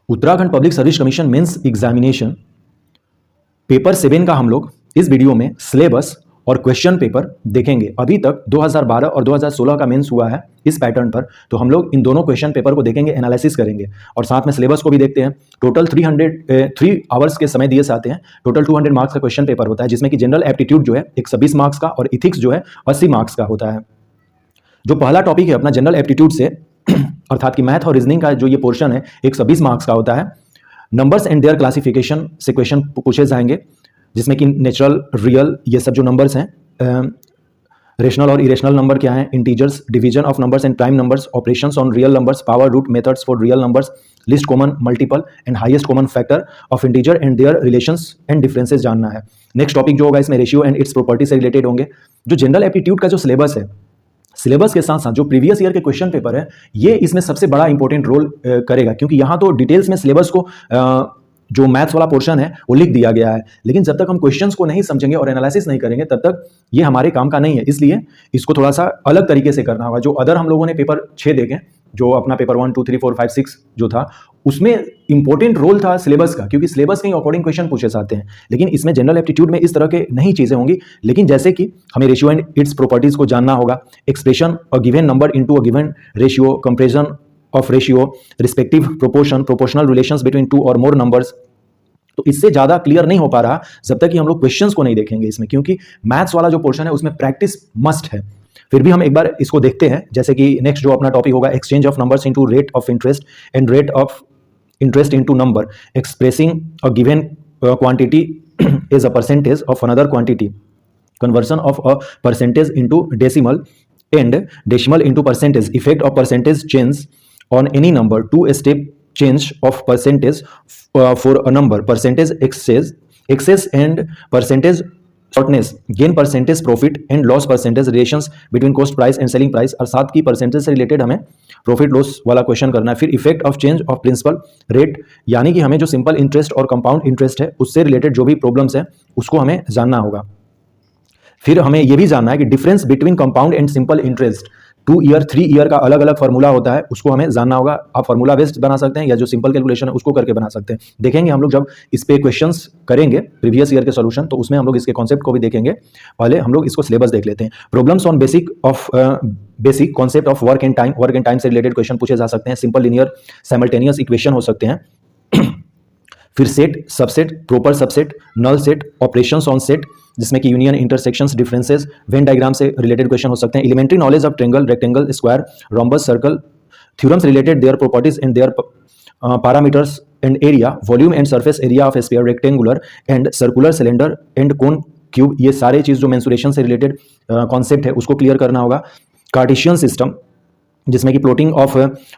Uttarakhand public service commission mains examination paper 7 का हम लोग इस वीडियो में सिलेबस और क्वेश्चन पेपर देखेंगे। अभी तक 2012 और 2016 का मेंस हुआ है इस पैटर्न पर, तो हम लोग इन दोनों क्वेश्चन पेपर को देखेंगे, एनालिसिस करेंगे और साथ में सिलेबस को भी देखते हैं। टोटल 3 आवर्स के समय दिए जाते हैं। टोटल 200 मार्क्स का क्वेश्चन पेपर होता है, जिसमें कि जनरल एप्टीट्यूड जो है 120 मार्क्स का और इथिक्स जो है 80 मार्क्स का होता है। जो पहला टॉपिक है अपना जनरल एप्टीट्यूड से अर्थात कि मैथ और रीजनिंग का जो ये पोर्शन है 120 मार्क्स का होता है। नंबर्स एंड देयर क्लासिफिकेशन से क्वेश्चन पूछे जाएंगे, जिसमें कि नेचुरल, रियल, ये सब जो नंबर्स हैं, रेशनल और इरेशनल नंबर क्या है, integers, division of numbers and prime numbers, operations on real numbers, power root methods for real numbers, list common, multiple and highest common factor of integer and their relations and differences जानना है। Next topic जो होगा इसमें ratio and its property से related होंगे। जो general aptitude का जो सिलेबस है, सिलेबस के साथ साथ जो प्रीवियस ईयर के क्वेश्चन पेपर है, ये इसमें सबसे बड़ा इंपॉर्टेंट रोल करेगा, क्योंकि यहाँ तो डिटेल्स में सिलेबस को जो मैथ्स वाला पोर्शन है वो लिख दिया गया है, लेकिन जब तक हम क्वेश्चंस को नहीं समझेंगे और एनालिसिस नहीं करेंगे तब तक ये हमारे काम का नहीं है। इसलिए इसको थोड़ा सा अलग तरीके से करना होगा। जो अदर हम लोगों ने पेपर 6 देखे, जो अपना पेपर 1 2 3 4 5 6 जो था, उसमें इंपॉर्टेंट रोल था सिलेबस का, क्योंकि सिलेबस के अकॉर्डिंग क्वेश्चन पूछे जाते हैं। लेकिन इसमें जनरल एप्टीट्यूड में इस तरह के नहीं चीजें होंगी, लेकिन जैसे कि हमें रेशियो एंड इट्स प्रॉपर्टीज को जानना होगा, expression a given number into a given ratio, comparison of ratio, respective proportion, proportional relations between 2 और मोर नंबर्स। तो इससे ज्यादा क्लियर नहीं हो पा रहा जब तक कि हम लोग क्वेश्चंस को नहीं देखेंगे इसमें, क्योंकि मैथ्स वाला जो पोर्शन है उसमें प्रैक्टिस मस्ट है। फिर भी हम एक बार इसको देखते हैं। जैसे कि नेक्स्ट जो अपना टॉपिक होगा, exchange of numbers into rate of interest and rate of interest into number, expressing a given quantity is a percentage of another quantity, conversion of a percentage into decimal and decimal into percentage, effect of percentage change on any number, 2 step change of percentage for a number, percentage excess and percentage shortness, gain percentage profit and loss percentage, relations between cost price and selling price, और साथ की percentage से related हमें profit loss वाला question करना है। फिर effect of change of principal rate, यानी कि हमें जो सिंपल इंटरेस्ट और कंपाउंड इंटरेस्ट है उससे रिलेटेड जो भी प्रॉब्लम्स है उसको हमें जानना होगा। फिर हमें यह भी जानना है कि difference between compound and simple interest, 2 year 3 year का अलग अलग फार्मूला होता है, उसको हमें जानना होगा। आप फार्मूला बेस्ड बना सकते हैं या जो सिंपल कैलकुलेशन है उसको करके बना सकते हैं। देखेंगे हम लोग जब इस पे क्वेश्चंस करेंगे प्रीवियस ईयर के सॉल्यूशन, तो उसमें हम लोग इसके कॉन्सेप्ट को भी देखेंगे। पहले हम लोग इसको सिलेबस देख लेते हैं। Problems on basic concept of work and time से रिलेटेड क्वेश्चन पूछे जा सकते हैं। सिंपल लिनियर साइमल्टेनियस इक्वेशन हो सकते हैं। फिर set, subset, proper subset, null set, operations on set, जिसमें कि union, intersections, differences, venn diagram से रिलेटेड क्वेश्चन हो सकते हैं। Elementary knowledge of triangle, rectangle, square, rhombus, circle, theorems related their properties and their parameters and area, volume and surface area of sphere, rectangular and circular cylinder and cone cube, ये सारे चीज जो mensuration से related concept है उसको clear करना होगा। Cartesian system, जिसमें कि plotting of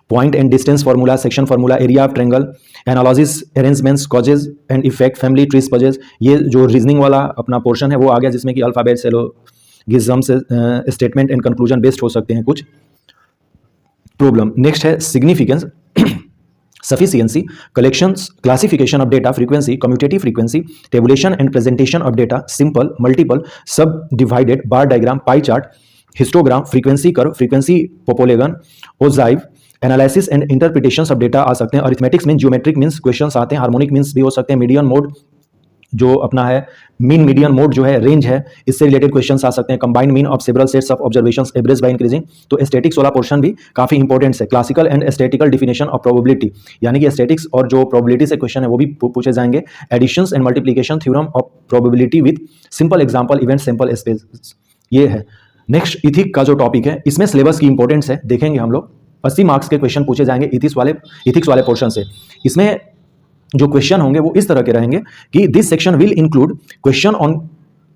point and distance formula, section formula, area of triangle, analysis, arrangements, causes and effect, family trees, पजेज, ये जो रीजनिंग वाला अपना पोर्शन है वो आ गया, जिसमें कि अल्फाबेट, सिलोगिज्म से स्टेटमेंट एंड कंक्लूजन बेस्ड हो सकते हैं कुछ प्रॉब्लम। नेक्स्ट है significance, sufficiency, collections, classification of data, frequency, cumulative frequency, tabulation and presentation of data, simple, multiple, sub divided, bar diagram, pie chart, histogram, frequency curve, frequency polygon, ogive, analysis and interpretations of data आ सकते हैं। Arithmetics mean, geometric means questions आते हैं। Harmonic means भी हो सकते हैं। Median mode जो अपना है, मीन मीडियन मोड जो है, रेंज है, इससे रिलेटेड क्वेश्चंस आ सकते हैं। Combined mean of several sets of observations, average by increasing. तो एस्थेटिक्स वाला पोर्शन भी काफी इंपॉर्टेंट है। Classical and aesthetical definition of probability, यानी कि एस्थेटिक्स और जो प्रोबेबिलिटी से क्वेश्चन है वो भी पूछे जाएंगे। Additions and multiplication theorem of probability with simple example, event, sample space, ये है। नेक्स्ट इथिक का जो टॉपिक है, इसमें सिलेबस की इंपॉर्टेंस है, देखेंगे हम लोग। 80 मार्क्स के क्वेश्चन पूछे जाएंगे इथिक्स वाले पोर्शन से। इसमें जो क्वेश्चन होंगे वो इस तरह के रहेंगे कि this section will include question on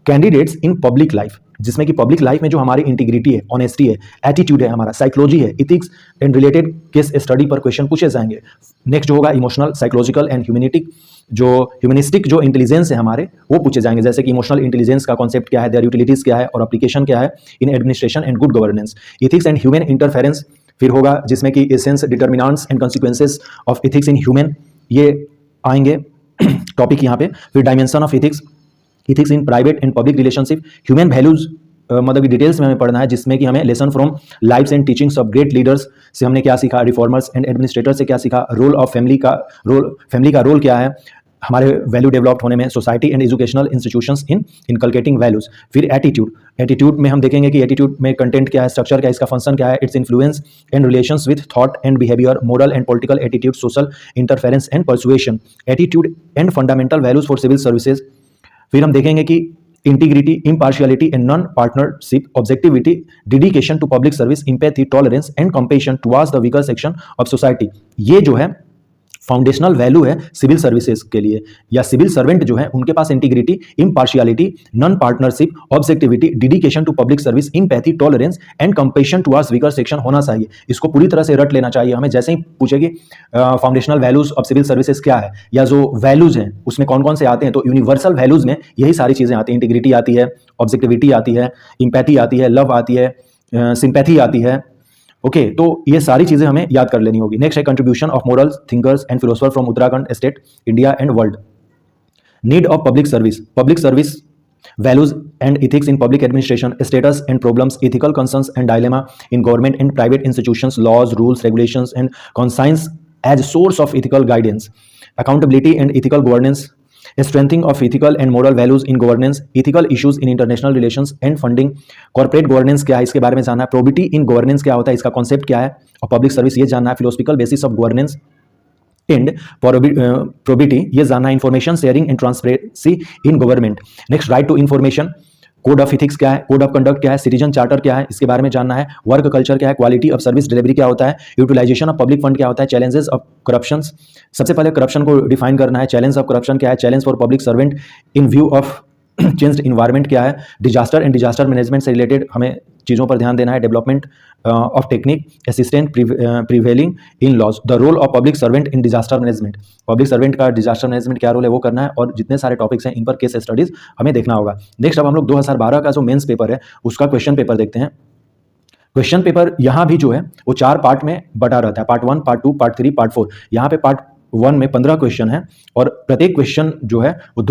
candidates in public life, जिसमें कि पब्लिक लाइफ में जो हमारी इंटीग्रिटी है, ऑनेस्टी है, एटीट्यूड है, हमारा साइकोलॉजी है, ethics and related case study पर क्वेश्चन पूछे जाएंगे। नेक्स्ट जो होगा इमोशनल, साइकोलॉजिकल एंड ह्यूमनिस्टिक जो इंटेलिजेंस है हमारे, वो पूछे जाएंगे। जैसे कि इमोशनल इंटेलिजेंस का कॉन्सेप्ट क्या है, देयर यूटिलिटीज क्या है और एप्लीकेशन क्या है in administration and good governance. Ethics and human interference फिर होगा, जिसमें कि essence, determinants and consequences of ethics in human, ये आएंगे टॉपिक यहाँ पे। फिर dimension of ethics, ethics in private and public relationship, human values मतलब कि डिटेल्स में हमें पढ़ना है, जिसमें कि हमें lesson from lifes and teachings of great leaders से हमने क्या सीखा, रिफॉर्मर्स एंड एडमिनिस्ट्रेटर से क्या सीखा, रोल ऑफ फैमिली का रोल क्या है हमारे वैल्यू डेवलप्ड होने में, society and educational institutions in inculcating values. फिर एटीट्यूड में हम देखेंगे कि एटीट्यूड में कंटेंट क्या है, स्ट्रक्चर क्या है, इसका फंक्शन क्या है, its influence and relations with thought and behaviour, moral and political attitude, social interference and persuasion, attitude and fundamental values for civil services. फिर हम देखेंगे कि integrity, impartiality and non partnership, objectivity, dedication to public service, empathy, tolerance and compassion towards the weaker section of society. ये जो है foundational value है civil services के लिए, या सिविल सर्वेंट जो है उनके पास integrity, impartiality, non partnership, objectivity, dedication to public service, empathy, tolerance and compassion towards weaker section होना चाहिए। इसको पूरी तरह से रट लेना चाहिए हमें। जैसे ही पूछेगी foundational values of civil services क्या है, या जो वैल्यूज हैं उसमें कौन कौन से आते हैं, तो यूनिवर्सल वैल्यूज में यही सारी चीजें आती हैं। इंटीग्रिटी आती है, ऑब्जेक्टिविटी आती है, एम्पैथी आती है, लव आती है, सिंपैथी आती है। ओके तो ये सारी चीजें हमें याद कर लेनी होगी। नेक्स्ट है contribution of moral thinkers and philosopher from Uttarakhand state, India and world. Need of public service values and ethics in public administration, status and problems, ethical concerns and dilemma in government and private institutions, laws, rules, regulations and conscience as source of ethical guidance, accountability and ethical governance, strengthening of ethical and moral values in governance, ethical issues in international relations and funding, corporate governance क्या है इसके बारे में जानना है, probity in governance क्या होता है, इसका कॉन्सेप्ट क्या है, और पब्लिक सर्विस ये जानना है, philosophical basis of governance and probity ये जानना है, information sharing and transparency in government. Next right to information, code of ethics क्या है, कोड ऑफ कंडक्ट क्या है, सिटीजन चार्टर क्या है, इसके बारे में जानना है, वर्क कल्चर क्या है, क्वालिटी ऑफ सर्विस डिलीवरी क्या होता है, यूटिलाइजेशन ऑफ पब्लिक फंड क्या होता है, चैलेंजेस ऑफ करप्शन, सबसे पहले करप्शन को डिफाइन करना है, चैलेंज ऑफ करप्शन क्या है, challenge for public servant in view of changed environment क्या है, डिजास्टर एंड डिजास्टर मैनेजमेंट से रिलेटेड हमें चीज़ों पर ध्यान देना है, development of technique, assistant prevailing in laws, the role of public servant in disaster management, public servant का डिजास्टर मैनेजमेंट क्या रोल है वो करना है, और जितने सारे टॉपिक्स हैं इन पर केस स्टडीज हमें देखना होगा। नेक्स्ट अब हम लोग 2012 का जो मेंस पेपर है उसका क्वेश्चन पेपर देखते हैं। क्वेश्चन पेपर यहाँ भी जो है वो 4 पार्ट में बटा रहता है, पार्ट 1, पार्ट 2, पार्ट 3, पार्ट 4। यहाँ पे पार्ट 1 में 15 क्वेश्चन है, और प्रत्येक क्वेश्चन जो है वो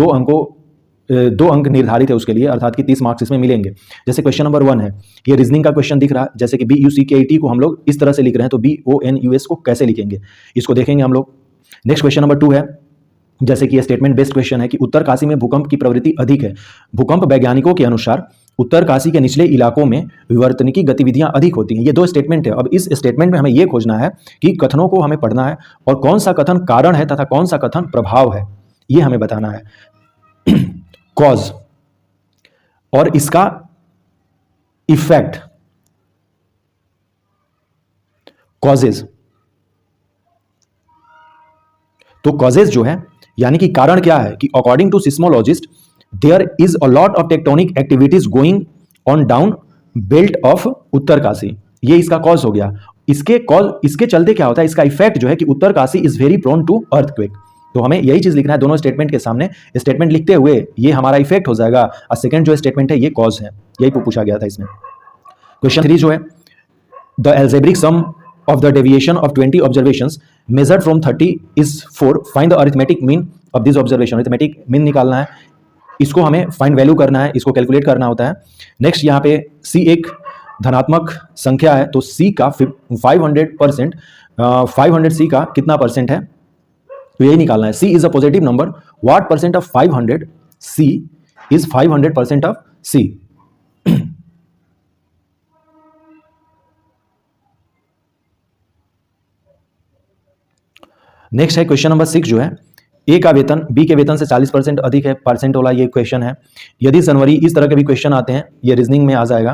2 अंक निर्धारित है उसके लिए, अर्थात कि 30 मार्क्स इसमें मिलेंगे। जैसे क्वेश्चन नंबर 1 है, ये रीजनिंग का क्वेश्चन दिख रहा है, जैसे कि BUCKET को हम लोग इस तरह से लिख रहे हैं, तो BONUS को कैसे लिखेंगे इसको देखेंगे हम लोग। नेक्स्ट क्वेश्चन नंबर 2 है, जैसे कि ये स्टेटमेंट बेस्ड क्वेश्चन है कि उत्तरकाशी में भूकंप की प्रवृत्ति अधिक है। भूकंप वैज्ञानिकों के अनुसार उत्तरकाशी के निचले इलाकों में विवर्तनिकी गतिविधियां अधिक होती हैं। ये 2 स्टेटमेंट है। अब इस स्टेटमेंट में हमें यह खोजना है कि कथनों को हमें पढ़ना है, और कौन सा कथन कारण है तथा कौन सा कथन प्रभाव है, ये हमें बताना है। कॉज और इसका इफेक्ट, कॉजेज। तो कॉजेज जो है यानी कि कारण क्या है, कि according to seismologist there is a lot of tectonic activities going on down belt of Uttarkashi, ये इसका कॉज हो गया। इसके चलते क्या होता है, इसका इफेक्ट जो है कि Uttarkashi is very prone to earthquake. तो हमें यही चीज लिखना है दोनों स्टेटमेंट के सामने। स्टेटमेंट लिखते हुए ये हमारा इफेक्ट हो जाएगा, और सेकंड जो स्टेटमेंट है ये कॉज है, यही पूछा गया था इसमें। क्वेश्चन 3 जो है, the algebraic sum of the deviation of 20 observations measured from 30 is 4, find the arithmetic mean of this observation। arithmetic mean निकालना है, इसको हमें फाइंड वैल्यू करना है, इसको कैलकुलेट करना होता है। नेक्स्ट यहाँ पे C एक धनात्मक संख्या है, तो C का 500%, 500 C का कितना परसेंट है, तो यही निकालना है। C is a positive number, what percent of 500 C is 500% of C। Next है क्वेश्चन नंबर 6 जो है, ए का वेतन बी के वेतन से 40% अधिक है, परसेंट वाला ये क्वेश्चन है। यदि जनवरी, इस तरह के भी क्वेश्चन आते हैं, ये रीजनिंग में आ जाएगा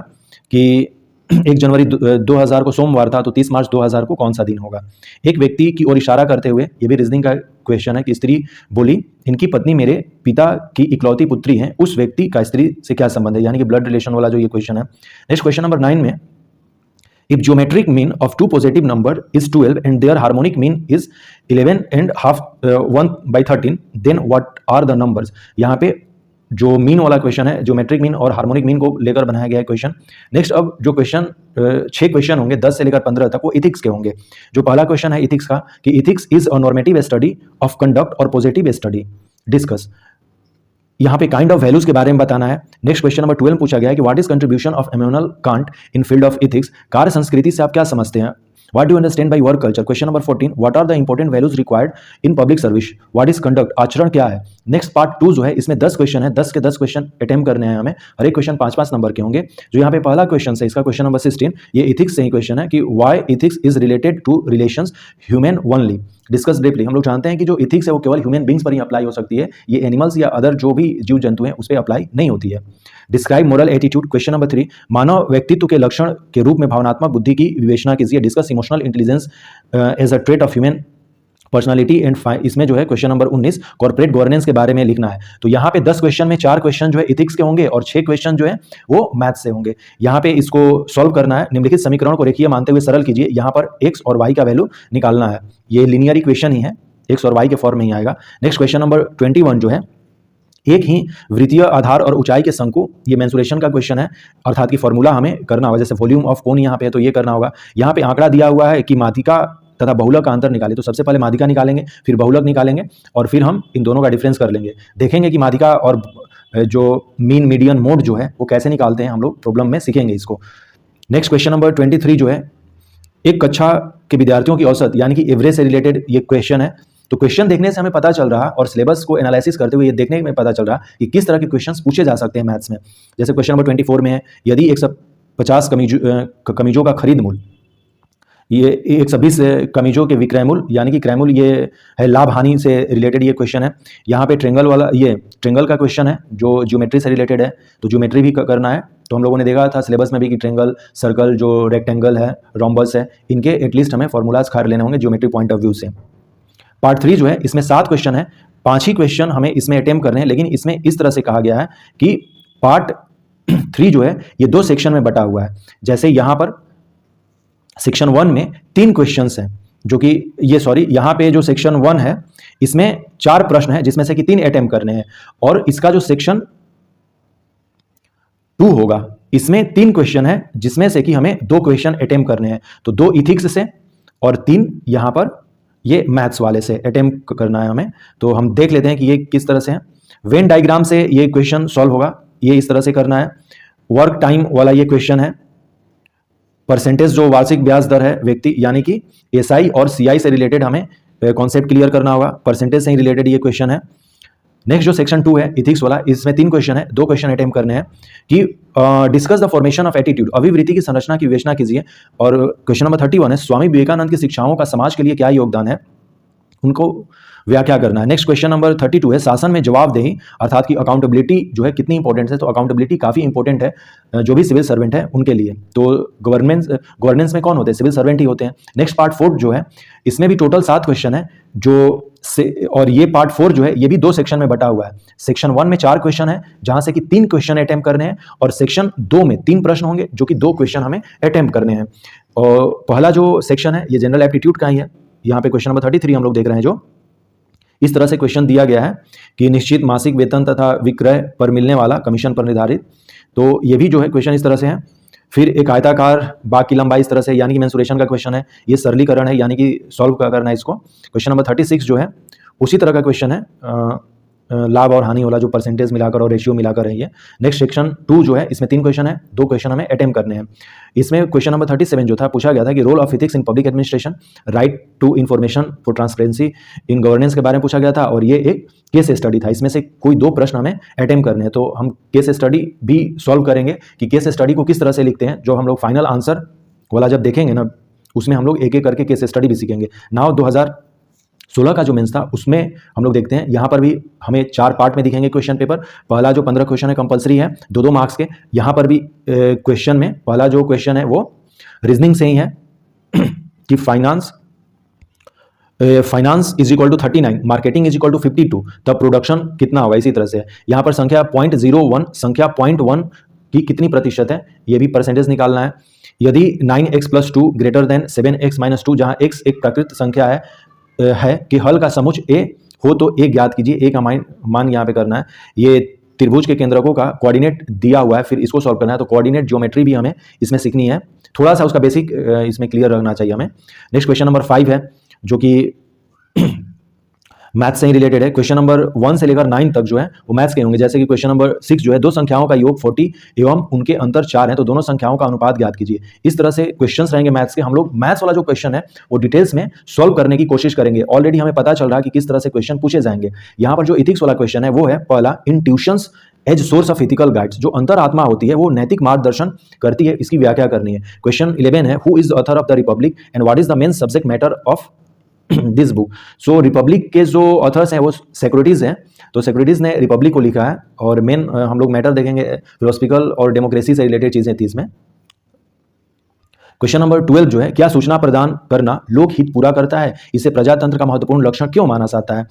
कि 1 जनवरी 2000 को सोमवार था, तो 30 मार्च 2000 को कौन सा दिन होगा। एक व्यक्ति की ओर इशारा करते हुए, ये भी रीजनिंग का क्वेश्चन है कि स्त्री बोली, इनकी पत्नी मेरे पिता की इकलौती पुत्री है, उस व्यक्ति का स्त्री से क्या संबंध है, यानी कि ब्लड रिलेशन वाला जो ये क्वेश्चन है। नेक्स्ट क्वेश्चन नंबर 9 में, if geometric mean of 2 positive number is 12 and their harmonic mean is 11 and half 1/13, then what are the numbers। यहाँ पे जो मीन वाला क्वेश्चन है, ज्योमेट्रिक मीन और हार्मोनिक मीन को लेकर बनाया गया है क्वेश्चन। नेक्स्ट अब जो क्वेश्चन 6 क्वेश्चन होंगे 10 से लेकर 15 तक, वो इथिक्स के होंगे। जो पहला क्वेश्चन है इथिक्स का, कि ethics is a normative study of conduct और पॉजिटिव स्टडी, डिस्कस। यहाँ पे काइंड ऑफ वैल्यूज के बारे में बताना है। नेक्स्ट क्वेश्चन नंबर 12 पूछा गया है कि what is contribution of Immanuel Kant in field of ethics, कार्य संस्कृति से आप क्या समझते हैं। What do you understand by work culture? Question number 14. What are the important values required in public service? What is conduct? आचरण क्या है। नेक्स्ट पार्ट 2 जो है इसमें 10 क्वेश्चन है, 10 के 10 क्वेश्चन अटेम्प्ट करने हैं हमें, हर एक क्वेश्चन 5-5 नंबर के होंगे। जो यहाँ पे पहला क्वेश्चन है इसका क्वेश्चन नंबर 16, ये इथिक्स से ही क्वेश्चन है कि why ethics is related to relations human only, discuss briefly. हम लोग जानते हैं कि जो इथिक्स है वो केवल ह्यूमन बींग्स पर ही अप्लाई हो सकती है, ये एनिमल्स या अदर जो भी जीव जंतु हैं उस पर अप्लाई नहीं होती है। Describe moral attitude. Question number 3, मानव व्यक्तित्व के लक्षण के रूप में भावनात्मक बुद्धि की विवेचना कीजिए। Discuss emotional intelligence as a trait of human personality and इसमें जो है क्वेश्चन नंबर 19 कॉर्पोरेट गवर्नेंस के बारे में लिखना है। तो यहाँ पे 10 क्वेश्चन में 4 क्वेश्चन जो है इथिक्स के होंगे और 6 क्वेश्चन जो है वो मैथ्स से होंगे। यहाँ पे इसको सॉल्व करना है। निम्नलिखित समीकरण को रेखीय मानते हुए सरल कीजिए। यहाँ पर एक्स और वाई का वैल्यू निकालना है, ये लीनियर इक्वेशन ही है, एक्स और वाई के फॉर्म में ही आएगा। नेक्स्ट क्वेश्चन नंबर 21 जो है एक ही वृत्तीय आधार और ऊंचाई के शंकु, ये मेंसुरेशन का क्वेश्चन है, अर्थात की फॉर्मूला हमें करना होगा। जैसे वॉल्यूम ऑफ कोन यहाँ पे है तो ये करना होगा। यहाँ पे आंकड़ा दिया हुआ है कि माध्यिका तथा बहुलक का अंतर निकालें, तो सबसे पहले माध्यिका निकालेंगे, फिर बहुलक निकालेंगे और फिर हम इन दोनों का डिफरेंस कर लेंगे। देखेंगे कि माध्यिका और जो मीन मीडियन मोड जो है वो कैसे निकालते हैं, हम लोग प्रॉब्लम में सीखेंगे इसको। नेक्स्ट क्वेश्चन नंबर 23 जो है एक कक्षा के विद्यार्थियों की औसत यानी कि एवरेज से रिलेटेड ये क्वेश्चन है। तो क्वेश्चन देखने से हमें पता चल रहा और सिलेबस को एनालिसिस करते हुए ये देखने में पता चल रहा कि किस तरह के क्वेश्चंस पूछे जा सकते हैं मैथ्स में। जैसे क्वेश्चन नंबर 24 में है यदि 150 कमीजों का खरीद मूल्य, ये 120 कमीजों के विक्रय मूल्य यानी कि क्रय मूल्य, ये है लाभ हानि से रिलेटेड ये क्वेश्चन है। यहाँ पे ट्रेंगल वाला, ये ट्रेंगल का क्वेश्चन है जो ज्योमेट्री से रिलेटेड है, तो ज्योमेट्री भी करना है। तो हम लोगों ने देखा था सिलेबस में भी कि ट्रेंगल, सर्कल, जो रेक्टेंगल है, रोम्बस है, इनके एटलीस्ट हमें फॉर्मूलाज खार लेने होंगे ज्योमेट्री पॉइंट ऑफ व्यू से। पार्ट 3 जो है इसमें 7 क्वेश्चन है, 5 ही क्वेश्चन हमें इसमें अटेम्प्ट करने हैं, लेकिन इसमें इस तरह से कहा गया है कि पार्ट 3 जो है ये 2 सेक्शन में बटा हुआ है। जैसे यहाँ पर सेक्शन 1 में 3 क्वेश्चंस हैं, जो कि यहाँ पे जो सेक्शन 1 है इसमें 4 प्रश्न है जिसमें से कि 3 अटेम्प्ट करने हैं, और इसका जो सेक्शन 2 होगा इसमें 3 क्वेश्चन है जिसमें से कि हमें 2 क्वेश्चन अटेम्प्ट करने हैं। तो 2 इथिक्स से और 3 यहाँ पर ये मैथ्स वाले से अटेम्प्ट करना है हमें। तो हम देख लेते हैं कि ये किस तरह से है। वेन डायग्राम से ये क्वेश्चन सॉल्व होगा, ये इस तरह से करना है। वर्क टाइम वाला ये क्वेश्चन है। परसेंटेज जो वार्षिक ब्याज दर है व्यक्ति यानी कि एसआई और सीआई से रिलेटेड हमें कॉन्सेप्ट क्लियर करना होगा, परसेंटेज से ही रिलेटेड ये क्वेश्चन है। नेक्स्ट जो सेक्शन 2 है इथिक्स वाला, इसमें 3 क्वेश्चन है, 2 क्वेश्चन अटेम्प्ट करने हैं कि discuss the formation of attitude, अभिवृत्ति की संरचना की विवेचना कीजिए। और क्वेश्चन नंबर 31 है स्वामी विवेकानंद की शिक्षाओं का समाज के लिए क्या योगदान है, उनको व्याख्या करना है। नेक्स्ट क्वेश्चन नंबर 32 है शासन में जवाबदेही अर्थात की अकाउंटेबिलिटी जो है कितनी इंपॉर्टेंट है। तो अकाउंटेबिलिटी काफ़ी इंपॉर्टेंट है जो भी सिविल सर्वेंट है उनके लिए। तो गवर्नेंस में कौन होते हैं, सिविल सर्वेंट ही होते हैं। नेक्स्ट पार्ट 4 जो है इसमें भी टोटल 7 क्वेश्चन है और ये पार्ट 4 जो है ये भी 2 सेक्शन में बटा हुआ है। सेक्शन 1 में 4 क्वेश्चन है जहां से कि 3 क्वेश्चन अटेम्प्ट करने हैं, और सेक्शन 2 में 3 प्रश्न होंगे जो कि 2 क्वेश्चन हमें अटेम्प्ट करने हैं। और पहला जो सेक्शन है ये जनरल एप्टीट्यूड का ही है। यहाँ पे क्वेश्चन नंबर 33 हम लोग देख रहे हैं, जो इस तरह से क्वेश्चन दिया गया है कि निश्चित मासिक वेतन तथा विक्रय पर मिलने वाला कमीशन पर निर्धारित। तो ये भी जो है क्वेश्चन इस तरह से है। फिर एक आयताकार बाग की लंबाई इस तरह से यानी कि मेंसुरेशन का क्वेश्चन है, ये सरलीकरण है यानी कि सॉल्व करना है इसको। क्वेश्चन नंबर 36 जो है उसी तरह का क्वेश्चन है, लाभ और हानि वाला जो परसेंटेज मिलाकर और रेशियो मिलाकर है ये। नेक्स्ट सेक्शन 2 जो है इसमें 3 क्वेश्चन है, 2 क्वेश्चन हमें अटेम्प्ट करने हैं। इसमें क्वेश्चन नंबर 37 जो था पूछा गया था कि role of ethics in public administration, right to information for transparency in governance के बारे में पूछा गया था, और ये एक केस स्टडी था। इसमें से कोई 2 प्रश्न हमें अटेम्प्ट करने हैं, तो हम केस स्टडी भी सॉल्व करेंगे कि केस स्टडी को किस तरह से लिखते हैं। जो हम लोग फाइनल आंसर वाला जब देखेंगे ना उसमें हम लोग एक एक करके केस स्टडी भी सीखेंगे। नाउ 2016 का जो मेंस था उसमें हम लोग देखते हैं, यहाँ पर भी हमें 4 पार्ट में दिखेंगे क्वेश्चन पेपर। पहला जो 15 क्वेश्चन है कंपलसरी है 2-2 मार्क्स के। यहाँ पर भी क्वेश्चन में पहला जो क्वेश्चन है वो रीजनिंग से ही है कि finance is equal to 39, marketing is equal to 52, तब प्रोडक्शन कितना होगा, इसी तरह से। यहाँ पर संख्या 0.01, संख्या 0.1 की कितनी प्रतिशत है ये भी परसेंटेज निकालना है। यदि 9x+2 ग्रेटर देन 7x-2, जहाँ x एक प्राकृत संख्या है कि हल का समुच्चय a हो तो a ज्ञात कीजिए। a का मान यहाँ पे करना है। ये त्रिभुज के केंद्रकों का कोऑर्डिनेट दिया हुआ है, फिर इसको सॉल्व करना है। तो कोऑर्डिनेट ज्योमेट्री भी हमें इसमें सीखनी है, थोड़ा सा उसका बेसिक इसमें क्लियर रखना चाहिए हमें। नेक्स्ट क्वेश्चन नंबर 5 है जो कि मैथ्स से ही रिलेटेड है। क्वेश्चन नंबर 1 से लेकर 9 तक जो है वो मैथ्स के होंगे। जैसे कि क्वेश्चन नंबर 6 जो है, दो संख्याओं का योग 40 एवं उनके अंतर 4 है, तो दोनों संख्याओं का अनुपात ज्ञात कीजिए। इस तरह से क्वेश्चंस रहेंगे मैथ्स के। हम लोग मैथ्स वाला जो क्वेश्चन है वो डिटेल्स में सॉल्व करने की कोशिश करेंगे। ऑलरेडी हमें पता चल रहा है कि किस तरह से क्वेश्चन पूछे जाएंगे। यहाँ पर जो इथिक्स वाला क्वेश्चन है वो है पहला, intuitions as source of ethical guides. जो अंतरात्मा होती है वो नैतिक मार्गदर्शन करती है, इसकी व्याख्या करनी है। क्वेश्चन 11 है, who is the author of the Republic and what is the main subject matter of this book. So Republic के जो ऑथर्स हैं वो सेक्रेटरीज हैं, तो सेक्रेटरीज ने रिपब्लिक को लिखा है। और मेन हम लोग मैटर देखेंगे फिलोसफिकल और डेमोक्रेसी से रिलेटेड चीजें थी इसमें। क्वेश्चन नंबर 12 जो है, क्या सूचना प्रदान करना लोक हित पूरा करता है, इसे प्रजातंत्र का महत्वपूर्ण लक्षण क्यों माना जाता है।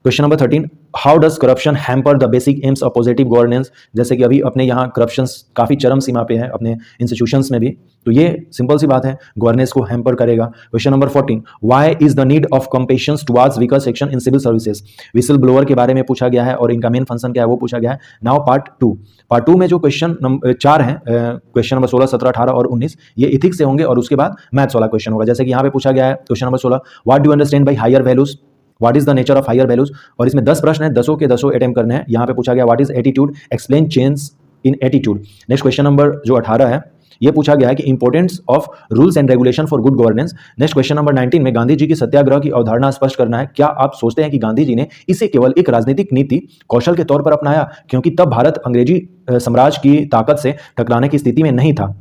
Question number 13, how does corruption hamper the basic AIIMS of positive governance. जैसे कि अभी अपने यहाँ करप्शन काफ़ी चरम सीमा पे है अपने इंस्टीट्यूशंस में भी, तो ये सिंपल सी बात है, गवर्नेंस को हैम्पर करेगा। Question number 14, why is the need of compassion towards weaker section in civil services. Whistle blower के बारे में पूछा गया है और इनका मेन फंक्शन क्या है वो पूछा गया है। नाउ पार्ट 2 में जो क्वेश्चन नंबर 4 है, क्वेश्चन नंबर 16, 17, 18 और 19, ये इथिक्स से होंगे और उसके बाद मैथ्स वाला क्वेश्चन होगा। जैसे कि यहाँ पे पूछा गया है question number 16, what do understand by higher values, what is the nature of higher values. और इसमें 10 प्रश्न है, 10 के 10 अटेम्प्ट करने हैं। यहाँ पे पूछा गया what is attitude, explain change in attitude. Next question number जो 18 है, ये पूछा गया है कि importance of rules and regulation for good governance. Next question number 19 में गांधी जी की सत्याग्रह की अवधारणा स्पष्ट करना है। क्या आप सोचते हैं कि गांधी जी ने इसे केवल एक राजनीतिक नीति कौशल के तौर पर अपनाया, क्योंकि तब भारत अंग्रेजी साम्राज्य की ताकत से टकराने की स्थिति में नहीं था।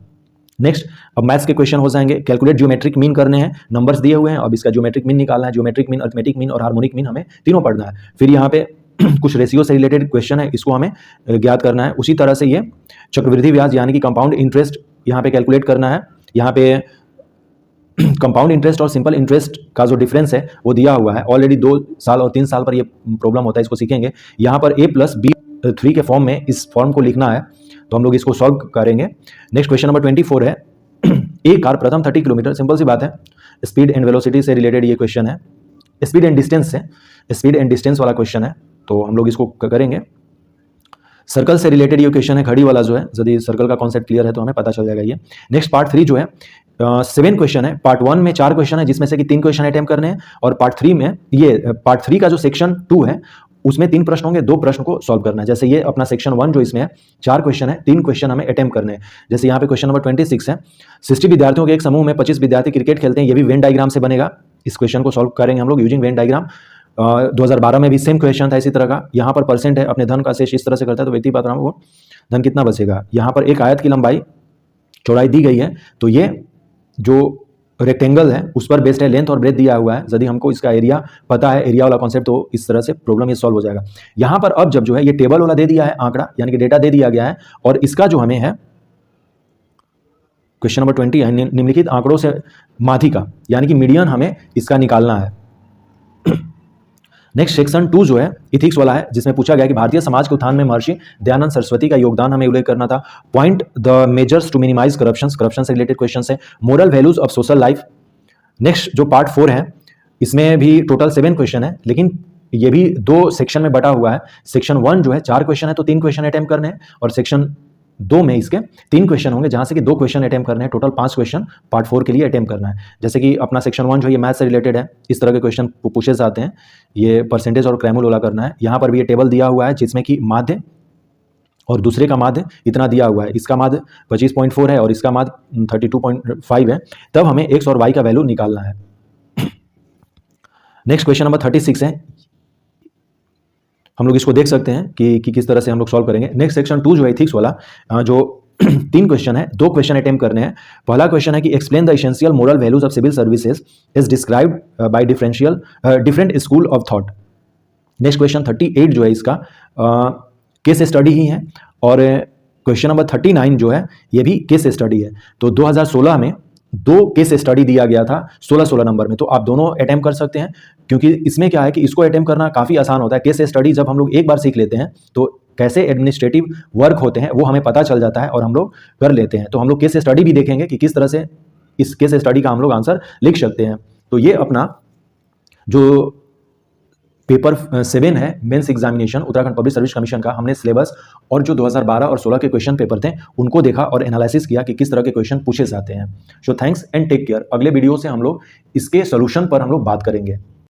नेक्स्ट, अब मैथ्स के क्वेश्चन हो जाएंगे। कैलकुलेट ज्योमेट्रिक मीन करने हैं, नंबर्स दिए हुए हैं, अब इसका ज्योमेट्रिक मीन निकालना है। ज्योमेट्रिक मीन, अरिथमेटिक मीन और हार्मोनिक मीन हमें तीनों पढ़ना है। फिर यहाँ पे कुछ रेशियो से रिलेटेड क्वेश्चन है, इसको हमें ज्ञात करना है। उसी तरह से ये चक्रवृद्धि ब्याज यानी कि कंपाउंड इंटरेस्ट यहाँ पे कैलकुलेट करना है। यहाँ पे कंपाउंड इंटरेस्ट और सिंपल इंटरेस्ट का जो डिफरेंस है वो दिया हुआ है। ऑलरेडी 2 साल और 3 साल पर ये प्रॉब्लम होता है, इसको सीखेंगे। यहाँ पर a+b3 के फॉर्म में इस फॉर्म को लिखना है, तो हम लोग इसको सॉल्व करेंगे। नेक्स्ट क्वेश्चन नंबर 24 है, एक कार प्रथम 30 किलोमीटर, सिंपल सी बात है, स्पीड एंड वेलोसिटी से रिलेटेड ये क्वेश्चन है। स्पीड एंड डिस्टेंस से, स्पीड एंड डिस्टेंस वाला क्वेश्चन है, तो हम लोग इसको करेंगे। सर्कल से रिलेटेड ये क्वेश्चन है, घड़ी वाला जो है, यदि सर्कल का कॉन्सेप्ट क्लियर है तो हमें पता चल जाएगा ये। नेक्स्ट पार्ट 3 जो है 7 क्वेश्चन है। पार्ट 1 में 4 क्वेश्चन है, जिसमें से कि 3 क्वेश्चन अटेम्प्ट करने हैं, और पार्ट 3 में ये पार्ट 3 का जो सेक्शन 2 है उसमें 3 प्रश्न होंगे, 2 प्रश्न को सॉल्व करना है। जैसे ये अपना सेक्शन 1 जो इसमें है 4 क्वेश्चन है, 3 क्वेश्चन हमें अटेम्प्ट करने हैं। जैसे यहाँ पे क्वेश्चन नंबर 26 है, 60 विद्यार्थियों के एक समूह में 25 विद्यार्थी क्रिकेट खेलते हैं, ये भी वेन डायग्राम से बनेगा। इस क्वेश्चन को सॉल्व करेंगे हम लोग यूजिंग वेन डायग्राम। 2012 में भी सेम क्वेश्चन था इसी तरह का। यहाँ पर परसेंट है, अपने धन का शेष इस तरह से करता है तो व्यक्ति पात्र को धन कितना बचेगा। यहाँ पर एक आयत की लंबाई चौड़ाई दी गई है, तो ये जो रेक्टेंगल है उस पर बेस्ड है, लेंथ और ब्रेथ दिया हुआ है। यदि हमको इसका एरिया पता है, एरिया वाला कॉन्सेप्ट, तो इस तरह से प्रॉब्लम ये सॉल्व हो जाएगा। यहाँ पर अब जब जो है ये टेबल वाला दे दिया है, आंकड़ा यानी कि डेटा दे दिया गया है, और इसका जो हमें है क्वेश्चन नंबर 20 है, निम्नलिखित आंकड़ों से माध्यिका यानी कि मीडियन हमें इसका निकालना है। नेक्स्ट सेक्शन 2 जो है इथिक्स वाला है, जिसमें पूछा गया कि भारतीय समाज के उत्थान में महर्षि दयानंद सरस्वती का योगदान हमें उल्लेख करना था। Point the measures to minimize corruption, corruption से रिलेटेड क्वेश्चन है। Moral values of social life. Next जो पार्ट 4 है, इसमें भी टोटल 7 क्वेश्चन है, लेकिन ये भी 2 सेक्शन में बटा हुआ है। सेक्शन 1 जो है 4 क्वेश्चन है, तो 3 क्वेश्चन अटेम्प्ट करने हैं, और सेक्शन 2 में इसके 3 क्वेश्चन होंगे, जहां से कि 2 क्वेश्चन अटेम्प्ट करने हैं। टोटल 5 क्वेश्चन पार्ट 4 के लिए अटेम्प्ट करना है। जैसे कि अपना सेक्शन 1 जो है ये मैथ से रिलेटेड है, इस तरह के क्वेश्चन पूछे जाते हैं। ये परसेंटेज और क्रैमुल करना है। यहाँ पर भी ये टेबल दिया हुआ है, जिसमें कि माध्य और दूसरे का माध्य इतना दिया हुआ है। इसका माध्य 25.4 है और इसका माध्य 32.5 है। तब हमें x और y का वैल्यू निकालना है। नेक्स्ट क्वेश्चन नंबर 36 है, हम लोग इसको देख सकते हैं कि किस तरह से हम लोग सॉल्व करेंगे। नेक्स्ट सेक्शन 2 जो है इथिक्स वाला, जो 3 क्वेश्चन है, 2 क्वेश्चन अटेम्प्ट करने हैं। पहला क्वेश्चन है कि explain the essential moral values of civil services is described by different school of thought. Next question 38 जो है इसका केस स्टडी ही है, और क्वेश्चन नंबर 39 जो है ये भी केस स्टडी है। तो 2016 में 2 केस स्टडी दिया गया था 16 नंबर में, तो आप दोनों अटेम्प्ट कर सकते हैं, क्योंकि इसमें क्या है कि इसको अटेम्प्ट करना काफ़ी आसान होता है। केस स्टडी जब हम लोग एक बार सीख लेते हैं तो कैसे एडमिनिस्ट्रेटिव वर्क होते हैं वो हमें पता चल जाता है और हम लोग कर लेते हैं। तो हम लोग केस स्टडी भी देखेंगे कि किस तरह से इस केस स्टडी का हम लोग आंसर लिख सकते हैं। तो ये अपना जो पेपर 7 है mains examination Uttarakhand public service commission का, हमने सिलेबस और जो 2012 और 16 के क्वेश्चन पेपर थे उनको देखा और एनालिसिस किया कि किस तरह के क्वेश्चन पूछे जाते हैं। So thanks and take care. अगले वीडियो से हम लोग इसके सोल्यूशन पर हम लोग बात करेंगे।